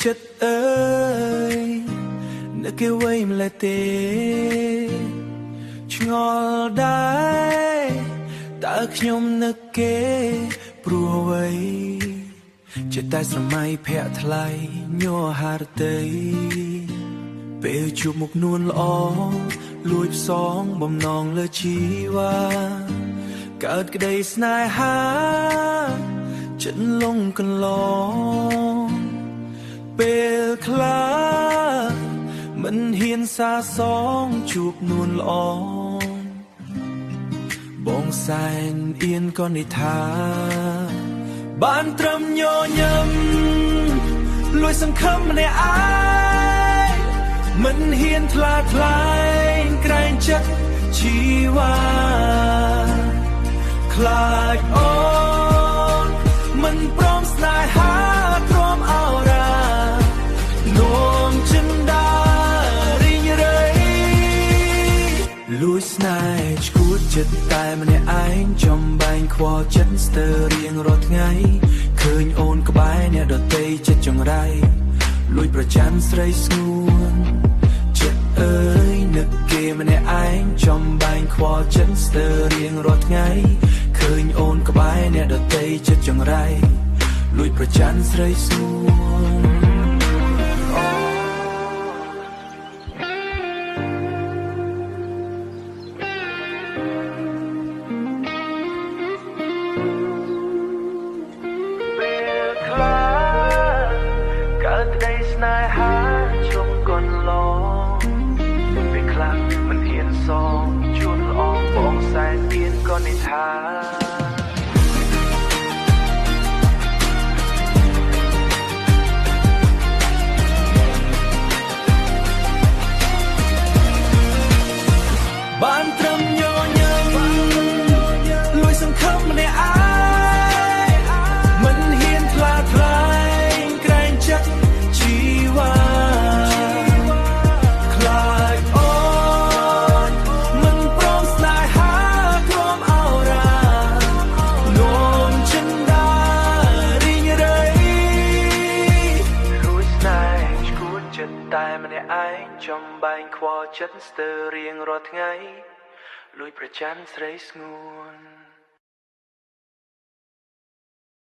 ចិត្តអើយនឹកគេវៃម្លេះទេឆ្ងល់ដែរតើខ្ញុំនឹកគេព្រោះអ្វីចិត្តតែស្រមៃភ័ក្រថ្លៃញ័រហារតីពេលជួបមុខនួនល្អលួចផ្សងបំណងលើជីវ៉ាកើតក្តីស្នេហាចិត្តលងកន្លងពេលខ្លះមិនហ៊ានសាសងជួបនួនល្អបងសែនអៀនក៏និថាបានត្រឹមញញឹមលួចសង្ឃឹមម្នាក់ឯងមិនហ៊ានថ្លាថ្លែងក្រែងចិត្តជីវ៉ាខ្លាចអូនមិនព្រមស្នេហាព្រមអោរានោមចិនដារីងរៃលួចស្នេហ៍ឈួតចិត្តតែម្នាក់ឯងចំបែងខ្វល់ចិត្តស្ទើររៀងរាល់ថ្ងៃឃើញអូនក្បែរអ្នកដទៃចិត្តចង្រៃលួចប្រច័ណ្ឌស្រីស្ងួនចិត្តអើយនឹកគេម្នាក់ឯងចំបែងខ្វល់ចិត្តស្ទើររៀងរាល់ថ្ងៃឃើញអូនក្បែរអ្នកដទៃចិត្តចង្រៃលួចប្រច័ណ្ឌស្រីស្ងួនស្នេហាជុំកន្លងពេលខ្លះមិនហ៊ានសងជួនល្អបងសែនអៀនក៏និថាបានត្រឹមញញឹមលួចសង្ឃឹមម្នាក់ឯងមិនហ៊ានថ្លាថ្លែងក្រែងចិត្តជីវ៉ាខ្លាចអូនមិនព្រមស្នេហាព្រមអោរានោមចិនដារីងរៃលួចស្នេហ៍ឈួតចិត្តតែម្នាក់ឯងចំបែងខ្វល់ចិត្តស្ទើររៀងរាល់ថ្ងៃលួចប្រច័ណ្ឌស្រីស្ងួន